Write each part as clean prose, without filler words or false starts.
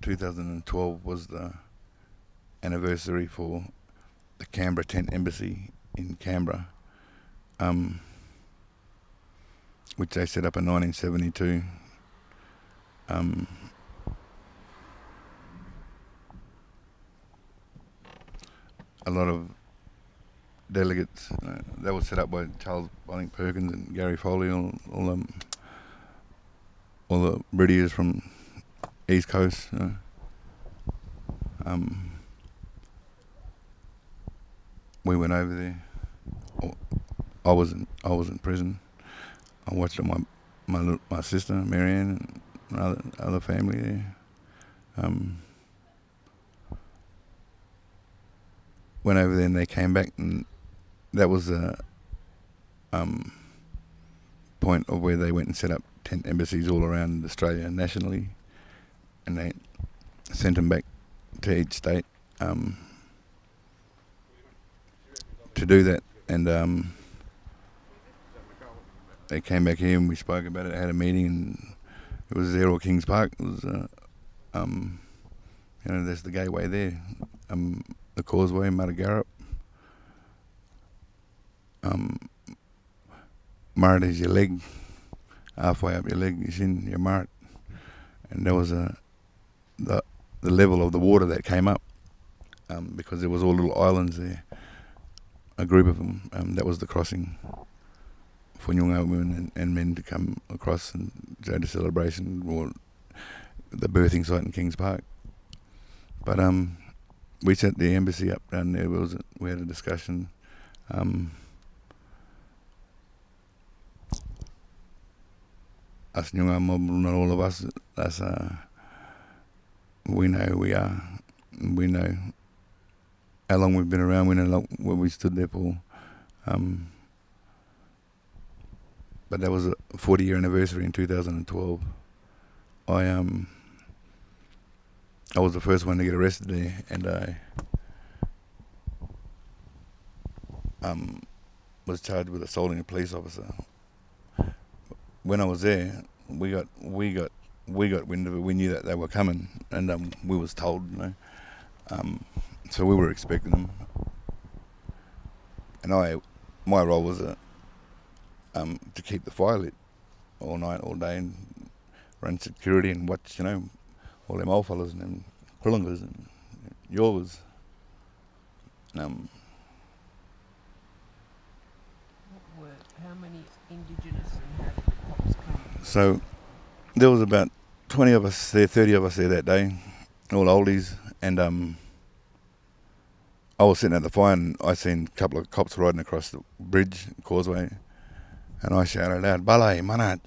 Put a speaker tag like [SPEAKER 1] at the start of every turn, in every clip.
[SPEAKER 1] 2012 was the anniversary for the Canberra Tent Embassy in Canberra, which they set up in 1972. A lot of delegates that was set up by Charles Perkins and Gary Foley, all the British from East Coast. We went over there. I was in prison. I watched my sister Marianne and other family there. Went over there and they came back, and that was the point of where they went and set up tent embassies all around Australia nationally, and they sent them back to each state to do that. And they came back here and we spoke about it, had a meeting, and it was there or Kings Park. It was there's the gateway there, the Causeway, Muddagarrup. Murray is your leg, halfway up your leg is in your Murray, and there was the level of the water that came up, because there was all little islands there, a group of them. That was the crossing for Noongar women and men to come across and go to celebration, or the birthing site in Kings Park. But we set the embassy up down there. We had a discussion. Us Noongar mob, not all of us, we know who we are. We know how long we've been around. We know what we stood there for. But that was a 40-year anniversary in 2012. I was the first one to get arrested there, and I was charged with assaulting a police officer. When I was there, we got wind of it. We knew that they were coming, and we was told, so we were expecting them. And my role was to keep the fire lit all night, all day, and run security and watch, all them old fellas and them Krillingers and Yorgers.
[SPEAKER 2] How many Indigenous and how did the cops come?
[SPEAKER 1] So there was about 20 of us there, 30 of us there that day, all oldies, and I was sitting at the fire and I seen a couple of cops riding across the bridge, causeway, and I shouted out, "Balai, manat!"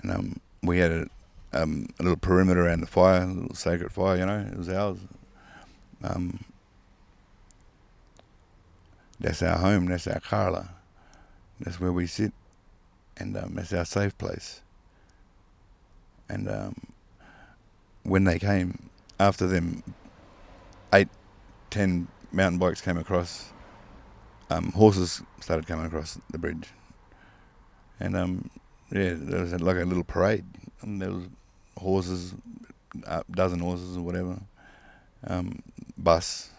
[SPEAKER 1] And we had a little perimeter around the fire, a little sacred fire, it was ours. That's our home, that's our Karla, that's where we sit, and that's our safe place. And when they came, after them, 8-10 mountain bikes came across, horses started coming across the bridge. And there was like a little parade. And there was horses, a dozen horses or whatever. Bus,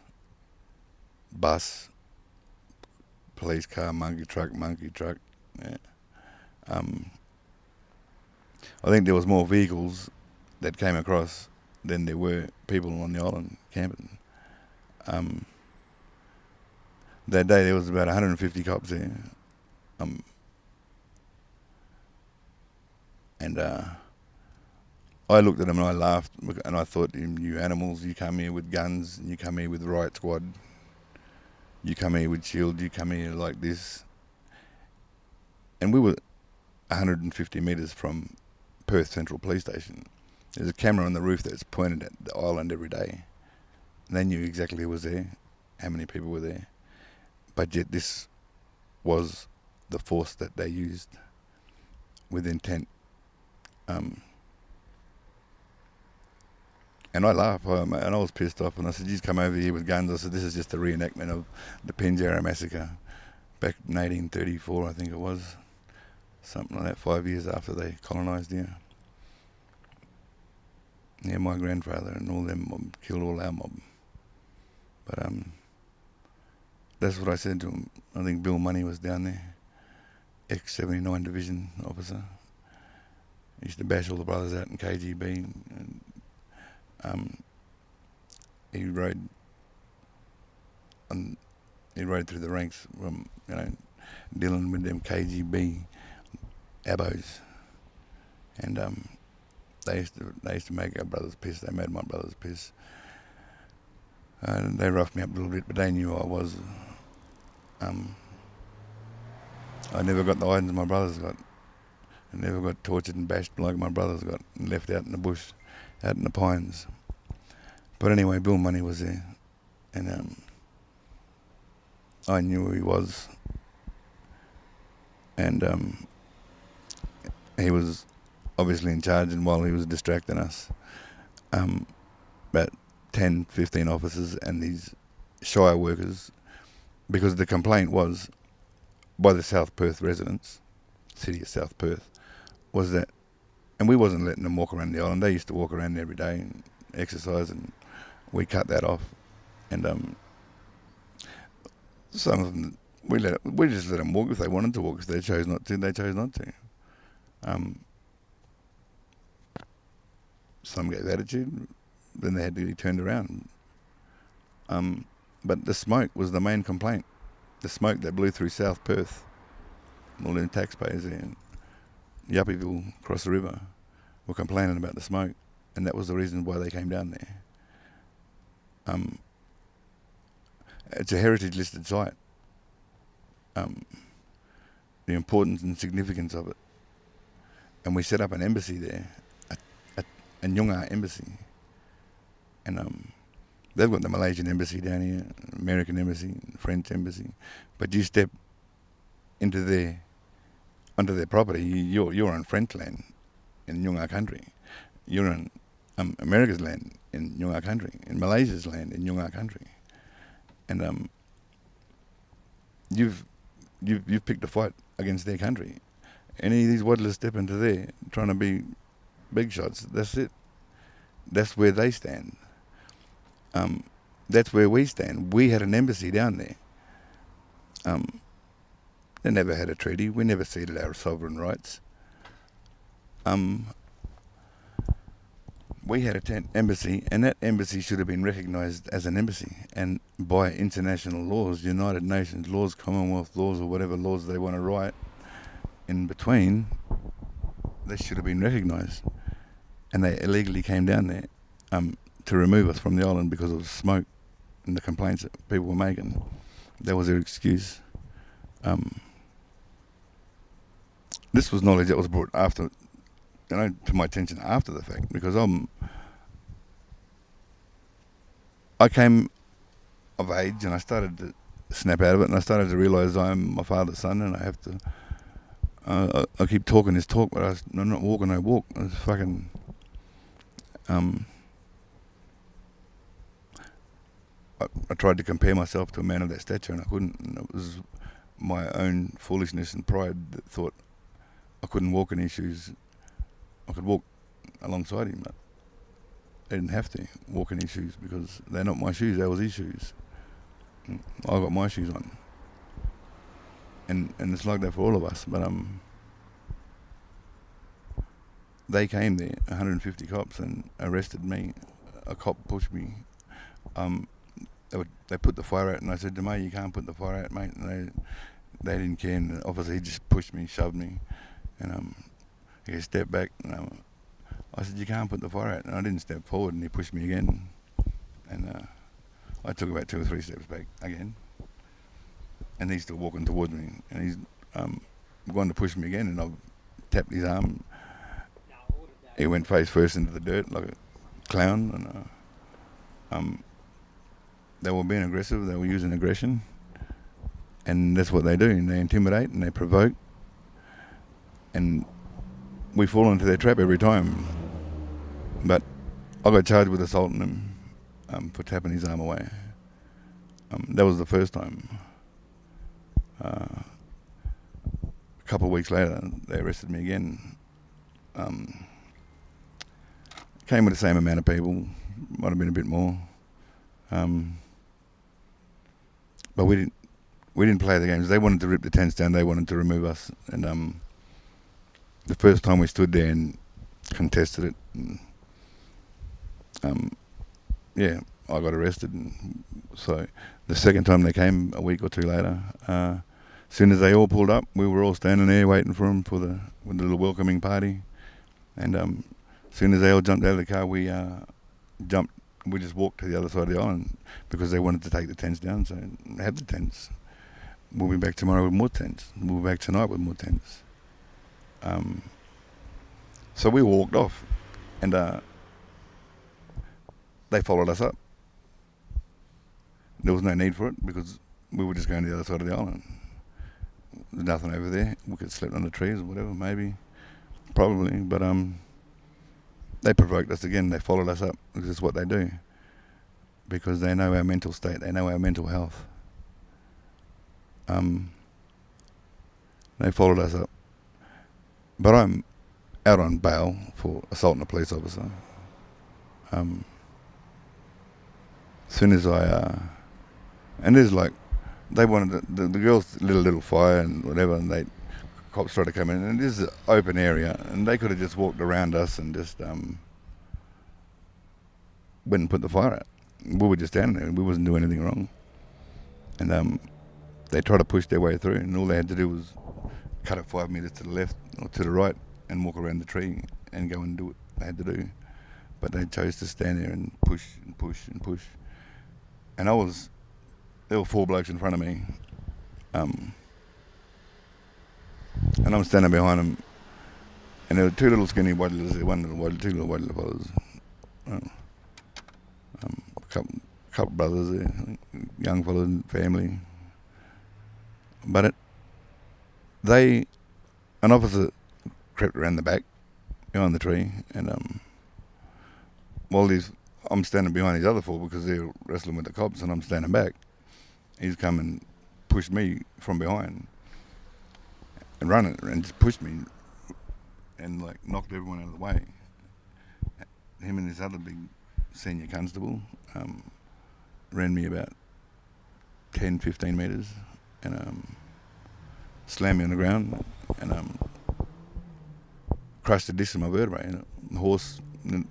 [SPEAKER 1] police car, monkey truck. Yeah. I think there was more vehicles that came across than there were people on the island camping. That day there was about 150 cops there. And I looked at them and I laughed, and I thought, you animals, you come here with guns, you come here with riot squad, you come here with shield, you come here like this. And we were 150 metres from Perth Central Police Station. There's a camera on the roof that's pointed at the island every day. And they knew exactly who was there, how many people were there. But yet this was the force that they used with intent. And I laughed, and I was pissed off, and I said, "You come over here with guns." I said, "This is just a reenactment of the Pinjarra massacre back in 1834, I think it was. Something like that, 5 years after they colonised here." Yeah, my grandfather and all them mob killed all our mob. But that's what I said to him. I think Bill Money was down there, ex-79 Division officer. He used to bash all the brothers out in KGB, and he rode through the ranks from dealing with them KGB abos, and they used to make our brothers piss. They made my brothers piss. They roughed me up a little bit, but they knew I was. I never got the items my brothers got. I never got tortured and bashed like my brothers got and left out in the bush, out in the pines. But anyway, Bill Money was there, and I knew who he was, and he was obviously in charge, and while he was distracting us, about 10, 15 officers and these Shire workers, because the complaint was by the South Perth residents, city of South Perth, was that, and we wasn't letting them walk around the island. They used to walk around every day and exercise, and we cut that off. And some of them, we just let them walk if they wanted to walk. If they chose not to, they chose not to. Some gave attitude, then they had to be turned around. But the smoke was the main complaint. The smoke that blew through South Perth, all them taxpayers there, and Yuppieville across the river were complaining about the smoke, and that was the reason why they came down there. It's a heritage listed site. The importance and significance of it. And we set up an embassy there, a Nyungar embassy. And they've got the Malaysian embassy down here, American embassy, French embassy. But you step onto their property, you're on French land in Nyungar country. You're on America's land in Nyungar country, in Malaysia's land in Nyungar country. And you've picked a fight against their country. Any of these waddlers step into there trying to be big shots, that's it. That's where they stand. That's where we stand. We had an embassy down there. They never had a treaty. We never ceded our sovereign rights. We had an embassy, and that embassy should have been recognised as an embassy. And by international laws, United Nations laws, Commonwealth laws, or whatever laws they want to write in between, they should have been recognised. And they illegally came down there to remove us from the island because of smoke and the complaints that people were making. That was their excuse. This was knowledge that was brought after, to my attention after the fact, because I came of age and I started to snap out of it, and I started to realise I'm my father's son, and I have to. I keep talking this talk, but I'm not walking no walk. I was fucking. I tried to compare myself to a man of that stature, and I couldn't. And it was my own foolishness and pride that thought I couldn't walk in his shoes. I could walk alongside him, but I didn't have to walk in his shoes because they're not my shoes. They was his shoes. I got my shoes on, and it's like that for all of us. But they came there, 150 cops, and arrested me. A cop pushed me. They put the fire out, and I said to mate, "You can't put the fire out, mate." And they didn't care, and obviously he just pushed me, shoved me, and he stepped back, and I said, "You can't put the fire out," and I didn't step forward, and he pushed me again, and I took about 2 or 3 steps back again, and he's still walking towards me, and he's going to push me again, and I've tapped his arm. He went face first into the dirt like a clown, and they were being aggressive. They were using aggression, and that's what they do. And they intimidate and they provoke, and we fall into their trap every time. But I got charged with assaulting him for tapping his arm away. That was the first time. A couple of weeks later, they arrested me again. Came with the same amount of people, might have been a bit more. But we didn't play the games. They wanted to rip the tents down. They wanted to remove us. And the first time we stood there and contested it, and, yeah, I got arrested. And so the second time they came, a week or two later, as soon as they all pulled up, we were all standing there waiting for them with the little welcoming party. And as soon as they all jumped out of the car, we jumped. We just walked to the other side of the island because they wanted to take the tents down. So have the tents. We'll be back tomorrow with more tents. We'll be back tonight with more tents. So we walked off, and they followed us up. There was no need for it because we were just going to the other side of the island. There's nothing over there. We could sleep on the trees or whatever, maybe, probably. But they provoked us again. They followed us up because it's what they do. Because they know our mental state. They know our mental health. They followed us up. But I'm out on bail for assaulting a police officer. As soon as and there's like, they wanted the girls lit a little fire and whatever, and cops tried to come in, and this is an open area, and they could have just walked around us and just went and put the fire out. We were just standing there, we wasn't doing anything wrong. And they tried to push their way through, and all they had to do was cut it 5 meters to the left or to the right and walk around the tree and go and do what they had to do. But they chose to stand there and push and push and push. And there were 4 blokes in front of me. And I'm standing behind them. And there were 2 little skinny white little, 2 little white little fellas. A couple brothers there, young fellas, family. But an officer crept around the back, behind the tree, and while I'm standing behind these other 4 because they're wrestling with the cops, and I'm standing back. He's come and pushed me from behind and run and just pushed me and like knocked everyone out of the way. Him and this other big senior constable ran me about 10-15 metres and slammed me on the ground and crushed the disc of my vertebrae. And the horse, I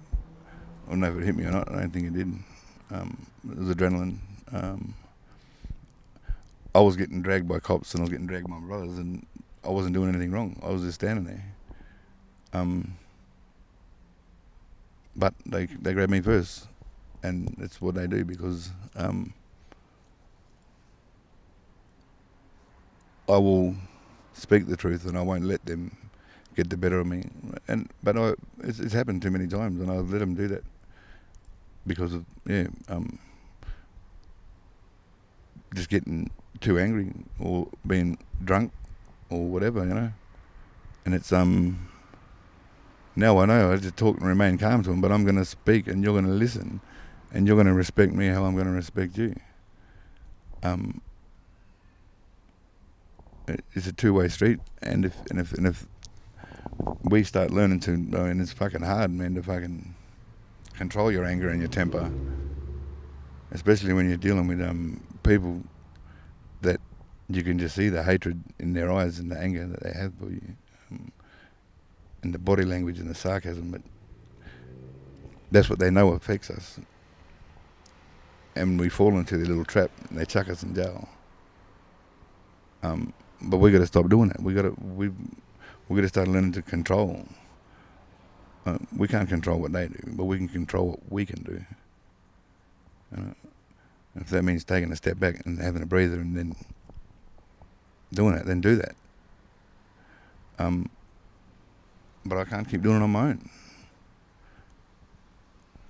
[SPEAKER 1] don't know if it hit me or not. I don't think it did. It was adrenaline. I was getting dragged by cops and I was getting dragged by my brothers, and I wasn't doing anything wrong. I was just standing there. But they grabbed me first, and that's what they do because I will speak the truth and I won't let them get the better of me. But it's happened too many times, and I've let them do that because of just getting too angry or being drunk or whatever, And it's now I know I have to talk and remain calm to them, but I'm going to speak and you're going to listen, and you're going to respect me how I'm going to respect you. It's a 2-way street, and if we start learning to, and it's fucking hard, man, to fucking control your anger and your temper, especially when you're dealing with people that you can just see the hatred in their eyes and the anger that they have for you, and the body language and the sarcasm. But that's what they know affects us, and we fall into their little trap and they chuck us in jail. But we got to stop doing that. We got to start learning to control. We can't control what they do, but we can control what we can do. If that means taking a step back and having a breather and then doing it, then do that. But I can't keep doing it on my own.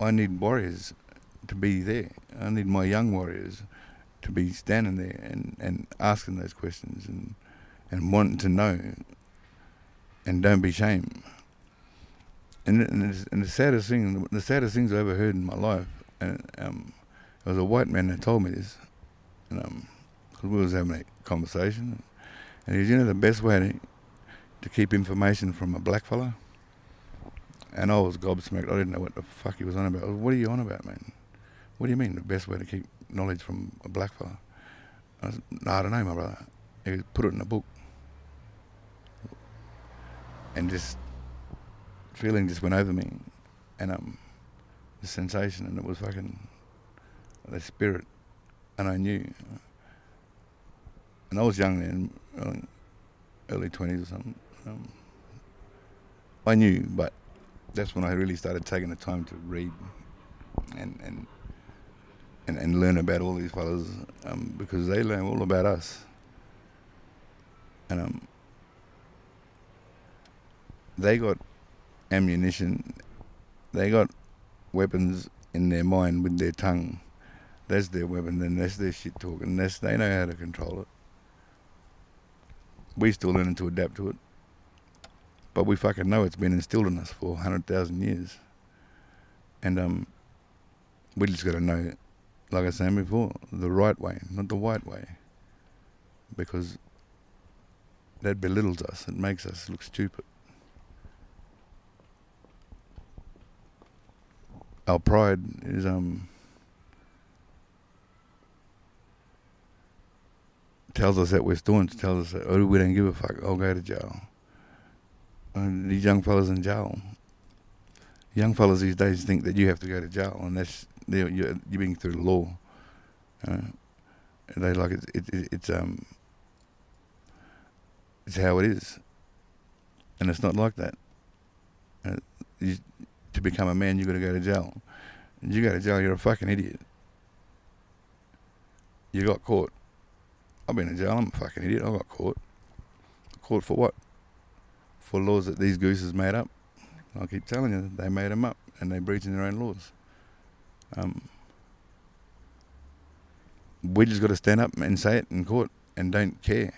[SPEAKER 1] I need warriors to be there. I need my young warriors to be standing there and asking those questions and wanting to know, and don't be shamed. And the saddest things I ever heard in my life, and it was a white man that told me this, and because we was having a conversation, and he said, the best way to keep information from a black fella And I was gobsmacked. I didn't know what the fuck he was on about. What are you on about, man? What do you mean the best way to keep knowledge from a blackfella? I said, no, I don't know, my brother. He goes, put it in a book. And just feeling just went over me. And the sensation, and it was fucking the spirit. And I knew. And I was young then, early 20s or something. I knew, but that's when I really started taking the time to read and learn about all these fellas, because they learn all about us. And they got ammunition, they got weapons in their mind with their tongue. That's their weapon, and that's their shit talk, and they know how to control it. We still learning to adapt to it, but we fucking know it's been instilled in us for 100,000 years. And we just got to know, like I was saying before, the right way, not the white way, because that belittles us. It makes us look stupid. Our pride is tells us that we're staunch, tells us that, oh, we don't give a fuck, I'll go to jail. And these young fellas in jail. Young fellas these days think that you have to go to jail, and that's you're being through the law. They like it's how it is, and it's not like that. To become a man, you got to go to jail. You go to jail, you're a fucking idiot. You got caught. I've been in jail. I'm a fucking idiot. I got caught. Caught for what? For laws that these gooses made up. I keep telling you, they made them up, and they're breaching their own laws. We just got to stand up and say it in court, and don't care.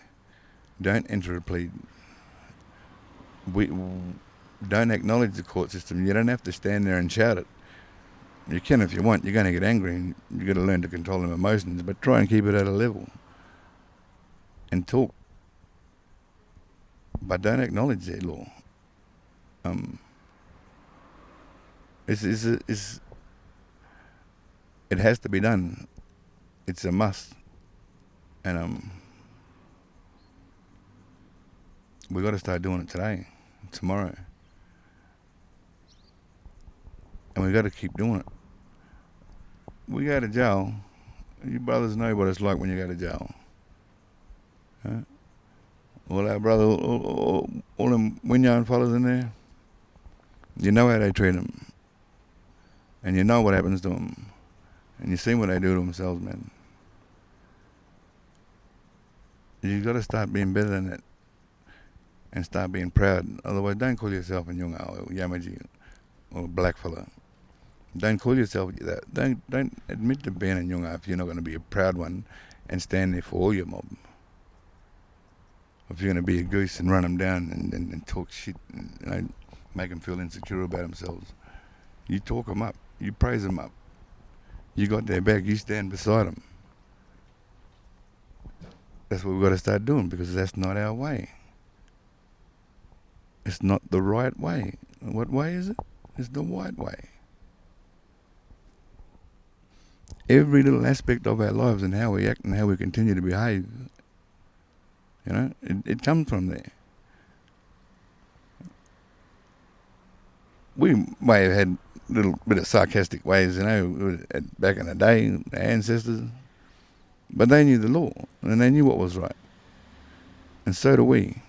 [SPEAKER 1] Don't enter a plea. We don't acknowledge the court system. You don't have to stand there and shout it. You can if you want. You're going to get angry, and you got to learn to control them emotions, but try and keep it at a level and talk. But don't acknowledge their law. It has to be done. It's a must. And we got to start doing it today, tomorrow. And we got to keep doing it. We go to jail. You brothers know what it's like when you go to jail. Huh? All our brothers, all them Winyan fellas in there, you know how they treat them. And you know what happens to them. And you see what they do to themselves, man. You got to start being better than that. And start being proud. Otherwise, don't call yourself a Nyunga or Yamaji or a blackfella. Don't call yourself that. Don't admit to being a Nyunga if you're not going to be a proud one and stand there for all your mob. If you're going to be a goose and run them down and talk shit and make them feel insecure about themselves, you talk them up. You praise them up. You got their back. You stand beside them. That's what we've got to start doing, because that's not our way. It's not the right way. What way is it? It's the white way. Every little aspect of our lives and how we act and how we continue to behave, it comes from there. We may have had a little bit of sarcastic ways, back in the day, our ancestors, but they knew the law and they knew what was right. And so do we.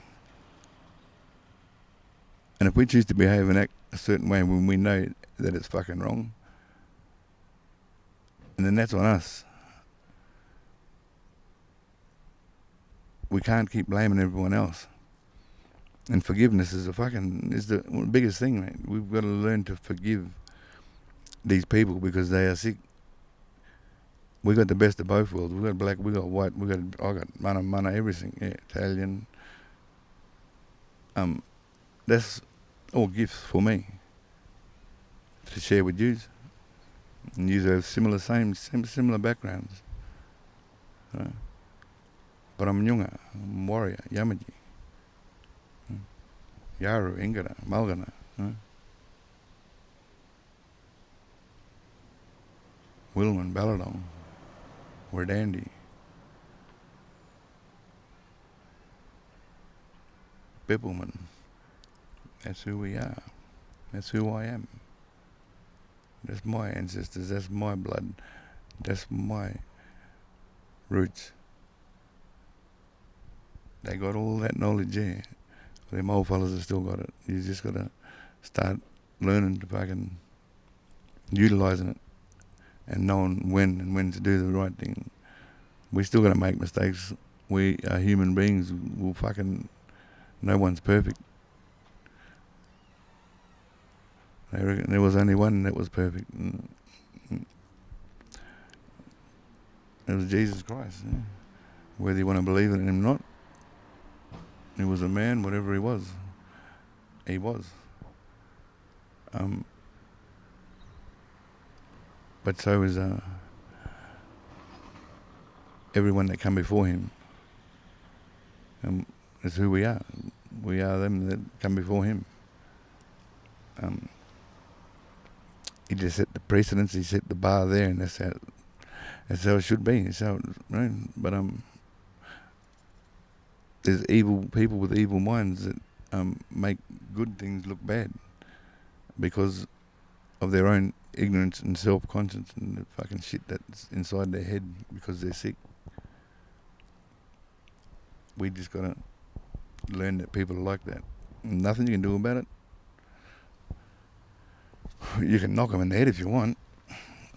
[SPEAKER 1] And if we choose to behave and act a certain way when we know that it's fucking wrong, and then that's on us. We can't keep blaming everyone else. And forgiveness is the biggest thing, mate. We've got to learn to forgive these people because they are sick. We got the best of both worlds. We got black, we got white, I got mana, everything. Yeah, Italian. That's all gifts for me to share with you. And you have similar backgrounds. But I'm Nyunga, I'm warrior, Yamaji, Yaru, Ingara, Malgana. Wilman, Balladong, Werdandi, Bibbleman. That's who we are. That's who I am. That's my ancestors. That's my blood. That's my roots. They got all that knowledge there. Them old fellas have still got it. You just got to start learning to fucking utilising it and knowing when to do the right thing. We still got to make mistakes. We are human beings. We'll fucking... No one's perfect. They reckon there was only one that was perfect. It was Jesus Christ. Yeah. Whether you want to believe in him or not, he was a man, whatever he was. He was. But so is everyone that come before him. That's who we are. We are them that come before him. He just set the precedence. He set the bar there, and that's how it should be. That's how, but there's evil people with evil minds that make good things look bad because of their own ignorance and self-conscience and the fucking shit that's inside their head because they're sick. We just gotta learn that people are like that. Nothing you can do about it. You can knock them in the head if you want,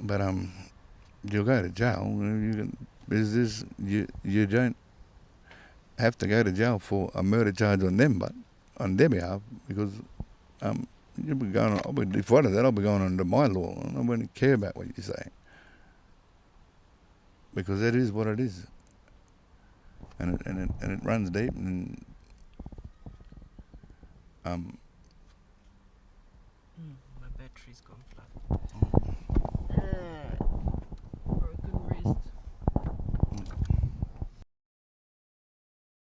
[SPEAKER 1] but you'll go to jail. You don't have to go to jail for a murder charge on them, but on their behalf, because you'll be going. If I do that, I'll be going under my law, and I won't care about what you say, because that is what it is, and it runs deep, and
[SPEAKER 2] my battery's gone flat.